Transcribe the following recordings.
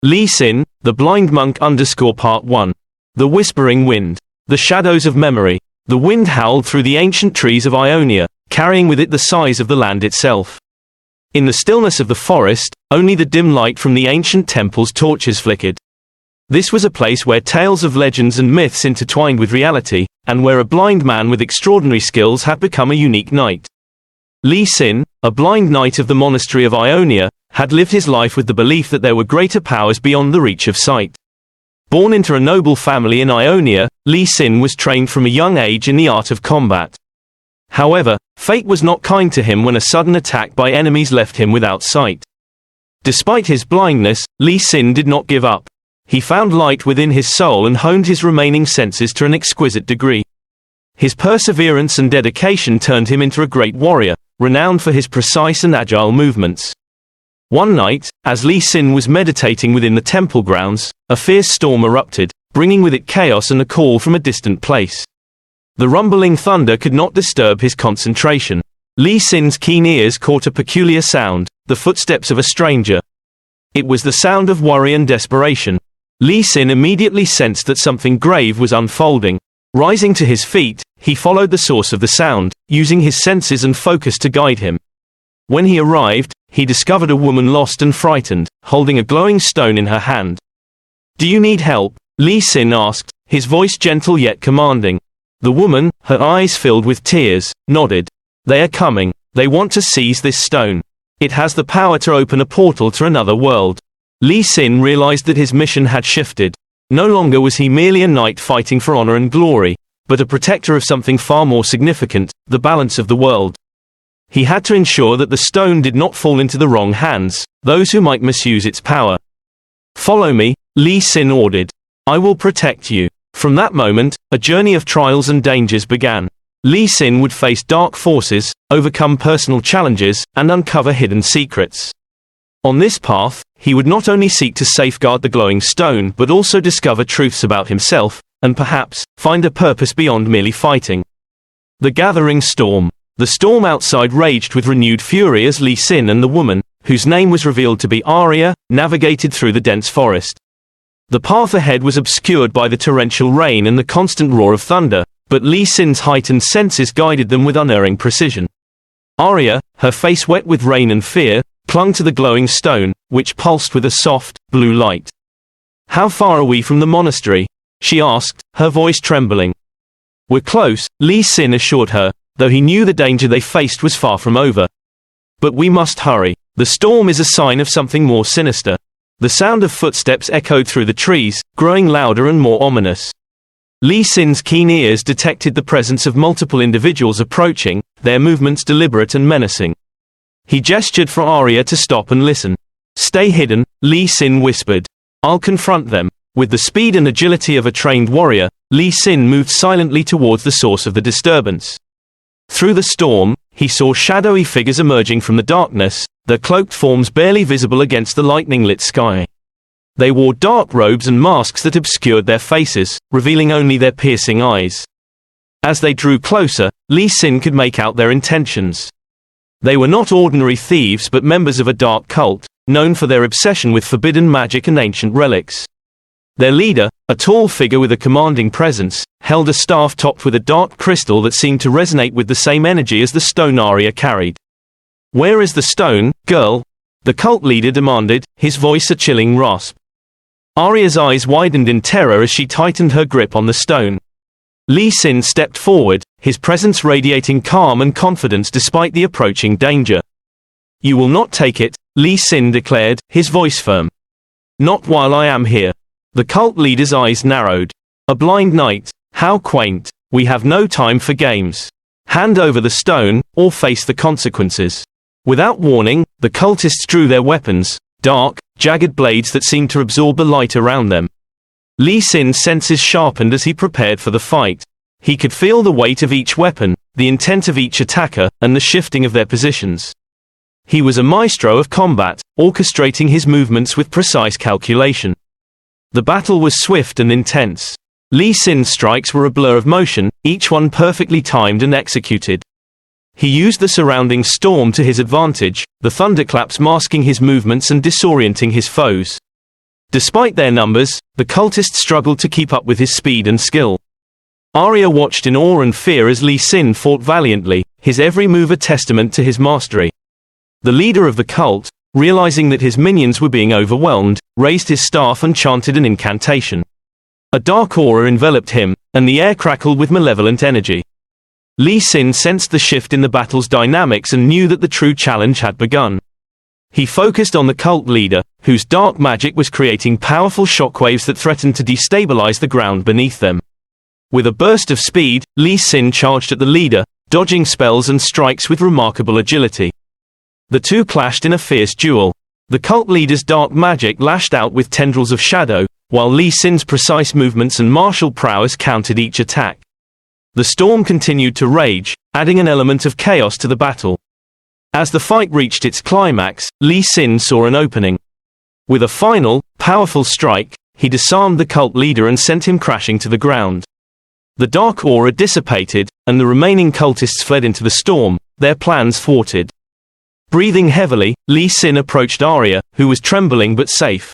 Leesin, the blind monk Part 1. The whispering wind. The shadows of memory. The wind howled through the ancient trees of Ionia, carrying with it the sighs of the land itself. In the stillness of the forest, only the dim light from the ancient temple's torches flickered. This was a place where tales of legends and myths intertwined with reality, and where a blind man with extraordinary skills had become a unique knight. Leesin, a blind knight of the monastery of Ionia, had lived his life with the belief that there were greater powers beyond the reach of sight. Born into a noble family in Ionia, Leesin was trained from a young age in the art of combat. However, fate was not kind to him when a sudden attack by enemies left him without sight. Despite his blindness, Leesin did not give up. He found light within his soul and honed his remaining senses to an exquisite degree. His perseverance and dedication turned him into a great warrior, renowned for his precise and agile movements. One night, as Leesin was meditating within the temple grounds, a fierce storm erupted, bringing with it chaos and a call from a distant place. The rumbling thunder could not disturb his concentration. Leesin's keen ears caught a peculiar sound, the footsteps of a stranger. It was the sound of worry and desperation. Leesin immediately sensed that something grave was unfolding. Rising to his feet, he followed the source of the sound, using his senses and focus to guide him. When he arrived, he discovered a woman lost and frightened, holding a glowing stone in her hand. "Do you need help?" Leesin asked, his voice gentle yet commanding. The woman, her eyes filled with tears, nodded. "They are coming. They want to seize this stone. It has the power to open a portal to another world." Leesin realized that his mission had shifted. No longer was he merely a knight fighting for honor and glory, but a protector of something far more significant, the balance of the world. He had to ensure that the stone did not fall into the wrong hands, those who might misuse its power. "Follow me," Leesin ordered. "I will protect you." From that moment, a journey of trials and dangers began. Leesin would face dark forces, overcome personal challenges, and uncover hidden secrets. On this path, he would not only seek to safeguard the glowing stone but also discover truths about himself, and perhaps, find a purpose beyond merely fighting. The gathering storm. The storm outside raged with renewed fury as Leesin and the woman, whose name was revealed to be Ionia, navigated through the dense forest. The path ahead was obscured by the torrential rain and the constant roar of thunder, but Leesin's heightened senses guided them with unerring precision. Ionia, her face wet with rain and fear, clung to the glowing stone, which pulsed with a soft, blue light. "How far are we from the monastery?" she asked, her voice trembling. "We're close," Leesin assured her, though he knew the danger they faced was far from over. "But we must hurry. The storm is a sign of something more sinister." The sound of footsteps echoed through the trees, growing louder and more ominous. Leesin's keen ears detected the presence of multiple individuals approaching, their movements deliberate and menacing. He gestured for Ionia to stop and listen. "Stay hidden," Leesin whispered. "I'll confront them." With the speed and agility of a trained warrior, Leesin moved silently towards the source of the disturbance. Through the storm, he saw shadowy figures emerging from the darkness, their cloaked forms barely visible against the lightning-lit sky. They wore dark robes and masks that obscured their faces, revealing only their piercing eyes. As they drew closer, Leesin could make out their intentions. They were not ordinary thieves but members of a dark cult, known for their obsession with forbidden magic and ancient relics. Their leader, a tall figure with a commanding presence, held a staff topped with a dark crystal that seemed to resonate with the same energy as the stone Ionia carried. "Where is the stone, girl?" the cult leader demanded, his voice a chilling rasp. Ionia's eyes widened in terror as she tightened her grip on the stone. Leesin stepped forward, his presence radiating calm and confidence despite the approaching danger. "You will not take it," Leesin declared, his voice firm. "Not while I am here." The cult leader's eyes narrowed. "A blind knight? How quaint. We have no time for games. Hand over the stone, or face the consequences." Without warning, the cultists drew their weapons, dark, jagged blades that seemed to absorb the light around them. Leesin's senses sharpened as he prepared for the fight. He could feel the weight of each weapon, the intent of each attacker, and the shifting of their positions. He was a maestro of combat, orchestrating his movements with precise calculation. The battle was swift and intense. Leesin's strikes were a blur of motion, each one perfectly timed and executed. He used the surrounding storm to his advantage, the thunderclaps masking his movements and disorienting his foes. Despite their numbers, the cultists struggled to keep up with his speed and skill. Arya watched in awe and fear as leesin fought valiantly, his every move a testament to his mastery. The leader of the cult, realizing that his minions were being overwhelmed, raised his staff and chanted an incantation. A dark aura enveloped him, and the air crackled with malevolent energy. Leesin sensed the shift in the battle's dynamics and knew that the true challenge had begun. He focused on the cult leader, whose dark magic was creating powerful shockwaves that threatened to destabilize the ground beneath them. With a burst of speed, leesin charged at the leader, dodging spells and strikes with remarkable agility. The two clashed in a fierce duel. The cult leader's dark magic lashed out with tendrils of shadow, while leesin's precise movements and martial prowess countered each attack. The storm continued to rage, adding an element of chaos to the battle. As the fight reached its climax, leesin saw an opening. With a final, powerful strike, he disarmed the cult leader and sent him crashing to the ground. The dark aura dissipated, and the remaining cultists fled into the storm, their plans thwarted. Breathing heavily, leesin approached Arya, who was trembling but safe.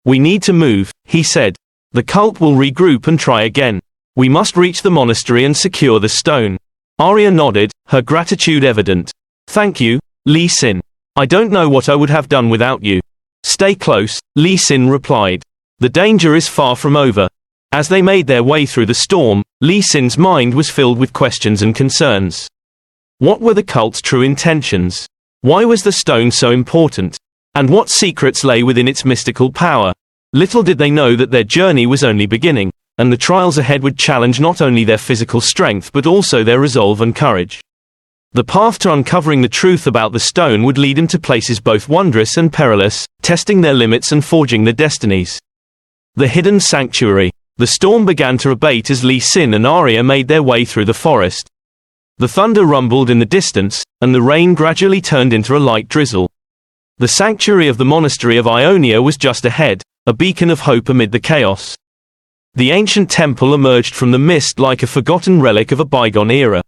"We need to move," he said. "The cult will regroup and try again. We must reach the monastery and secure the stone." Arya nodded, her gratitude evident. "Thank you, leesin. I don't know what I would have done without you." "Stay close," leesin replied. "The danger is far from over." As they made their way through the storm, leesin's mind was filled with questions and concerns. What were the cult's true intentions? Why was the stone so important? And what secrets lay within its mystical power? Little did they know that their journey was only beginning, and the trials ahead would challenge not only their physical strength but also their resolve and courage. The path to uncovering the truth about the stone would lead them to places both wondrous and perilous, testing their limits and forging their destinies. The hidden sanctuary. The storm began to abate as leesin and Arya made their way through the forest. The thunder rumbled in the distance, and the rain gradually turned into a light drizzle. The sanctuary of the monastery of Ionia was just ahead, a beacon of hope amid the chaos. The ancient temple emerged from the mist like a forgotten relic of a bygone era.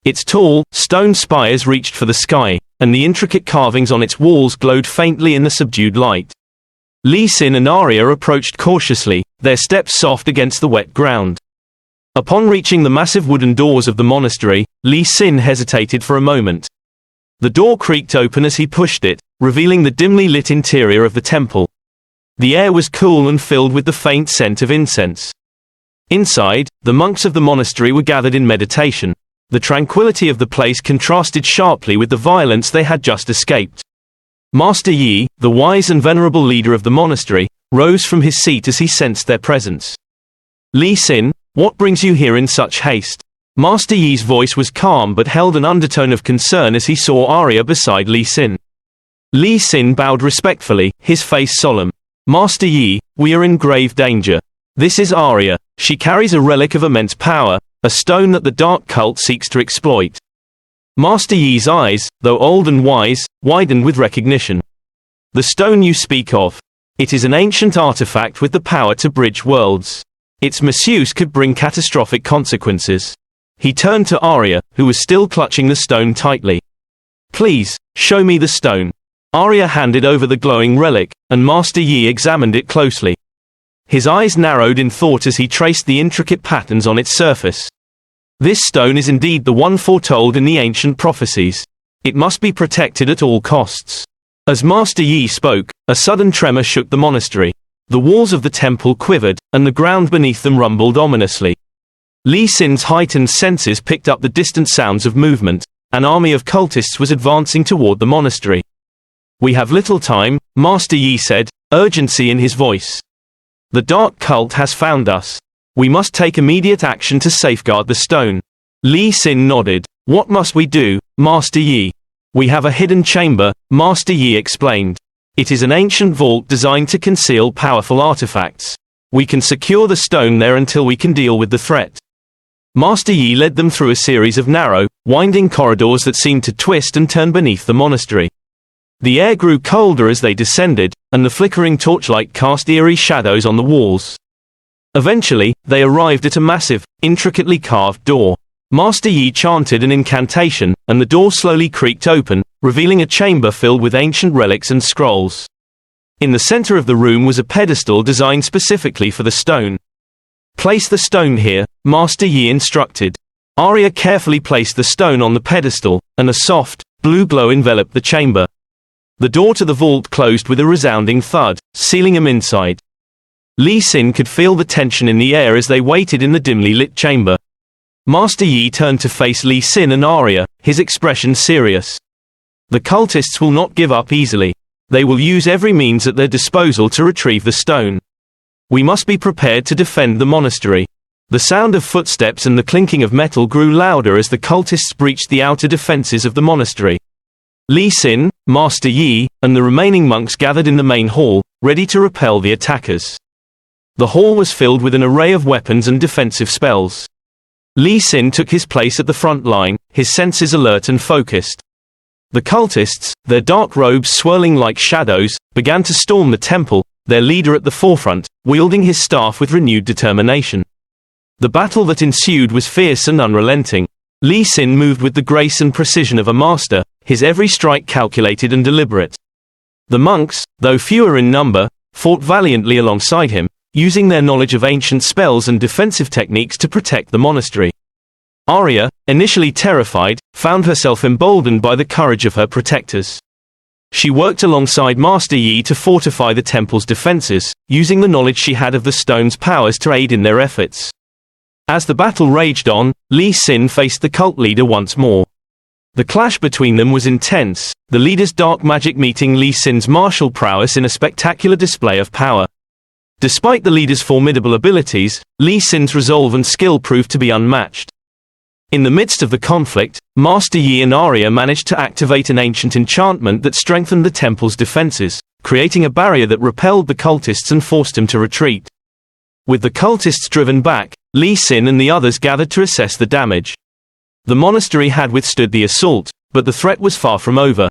Its tall, stone spires reached for the sky, and the intricate carvings on its walls glowed faintly in the subdued light. Leesin and Arya approached cautiously, their steps soft against the wet ground. Upon reaching the massive wooden doors of the monastery, leesin hesitated for a moment. The door creaked open as he pushed it, revealing the dimly lit interior of the temple. The air was cool and filled with the faint scent of incense. Inside, the monks of the monastery were gathered in meditation. The tranquility of the place contrasted sharply with the violence they had just escaped. Master Yi, the wise and venerable leader of the monastery, rose from his seat as he sensed their presence. "Leesin, what brings you here in such haste?" Master Yi's voice was calm but held an undertone of concern as he saw Arya beside leesin. Leesin bowed respectfully, his face solemn. "Master Yi, we are in grave danger. This is Arya. She carries a relic of immense power, a stone that the dark cult seeks to exploit." Master Yi's eyes, though old and wise, widened with recognition. "The stone you speak of. It is an ancient artifact with the power to bridge worlds. Its misuse could bring catastrophic consequences." He turned to Arya, who was still clutching the stone tightly. "Please, show me the stone." Arya handed over the glowing relic, and Master Yi examined it closely. His eyes narrowed in thought as he traced the intricate patterns on its surface. This stone is indeed the one foretold in the ancient prophecies. It must be protected at all costs. As Master Yi spoke, a sudden tremor shook the monastery. The walls of the temple quivered, and the ground beneath them rumbled ominously. Leesin's heightened senses picked up the distant sounds of movement. An army of cultists was advancing toward the monastery. "We have little time," Master Yi said, urgency in his voice. "The dark cult has found us. We must take immediate action to safeguard the stone." Leesin nodded. "What must we do, Master Yi?" "We have a hidden chamber," Master Yi explained. "It is an ancient vault designed to conceal powerful artifacts. We can secure the stone there until we can deal with the threat." Master Yi led them through a series of narrow, winding corridors that seemed to twist and turn beneath the monastery. The air grew colder as they descended, and the flickering torchlight cast eerie shadows on the walls. Eventually, they arrived at a massive, intricately carved door. Master Yi chanted an incantation, and the door slowly creaked open, revealing a chamber filled with ancient relics and scrolls. In the center of the room was a pedestal designed specifically for the stone. "Place the stone here," Master Yi instructed. Arya carefully placed the stone on the pedestal, and a soft, blue glow enveloped the chamber. The door to the vault closed with a resounding thud, sealing him inside. Leesin could feel the tension in the air as they waited in the dimly lit chamber. Master Yi turned to face Leesin and Arya, his expression serious. "The cultists will not give up easily. They will use every means at their disposal to retrieve the stone. We must be prepared to defend the monastery." The sound of footsteps and the clinking of metal grew louder as the cultists breached the outer defenses of the monastery. Leesin, Master Yi, and the remaining monks gathered in the main hall, ready to repel the attackers. The hall was filled with an array of weapons and defensive spells. Leesin took his place at the front line, his senses alert and focused. The cultists, their dark robes swirling like shadows, began to storm the temple, their leader at the forefront, wielding his staff with renewed determination. The battle that ensued was fierce and unrelenting. Leesin moved with the grace and precision of a master, his every strike calculated and deliberate. The monks, though fewer in number, fought valiantly alongside him, using their knowledge of ancient spells and defensive techniques to protect the monastery. Arya, initially terrified, found herself emboldened by the courage of her protectors. She worked alongside Master Yi to fortify the temple's defenses, using the knowledge she had of the stone's powers to aid in their efforts. As the battle raged on, Leesin faced the cult leader once more. The clash between them was intense, the leader's dark magic meeting Leesin's martial prowess in a spectacular display of power. Despite the leader's formidable abilities, Leesin's resolve and skill proved to be unmatched. In the midst of the conflict, Master Yi and Arya managed to activate an ancient enchantment that strengthened the temple's defenses, creating a barrier that repelled the cultists and forced them to retreat. With the cultists driven back, Leesin and the others gathered to assess the damage. The monastery had withstood the assault, but the threat was far from over.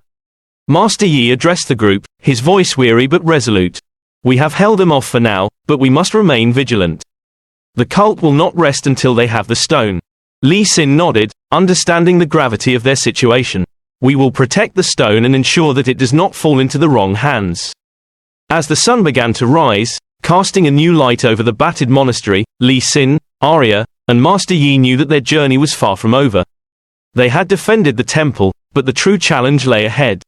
Master Yi addressed the group, his voice weary but resolute. "We have held them off for now, but we must remain vigilant. The cult will not rest until they have the stone." Leesin nodded, understanding the gravity of their situation. "We will protect the stone and ensure that it does not fall into the wrong hands." As the sun began to rise, casting a new light over the battered monastery, Leesin, Arya, and Master Yi knew that their journey was far from over. They had defended the temple, but the true challenge lay ahead.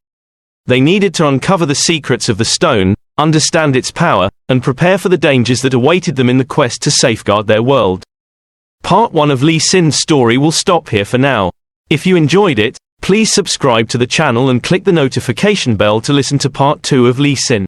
They needed to uncover the secrets of the stone, understand its power, and prepare for the dangers that awaited them in the quest to safeguard their world. Part 1 of Leesin's story will stop here for now. If you enjoyed it, please subscribe to the channel and click the notification bell to listen to Part 2 of Leesin.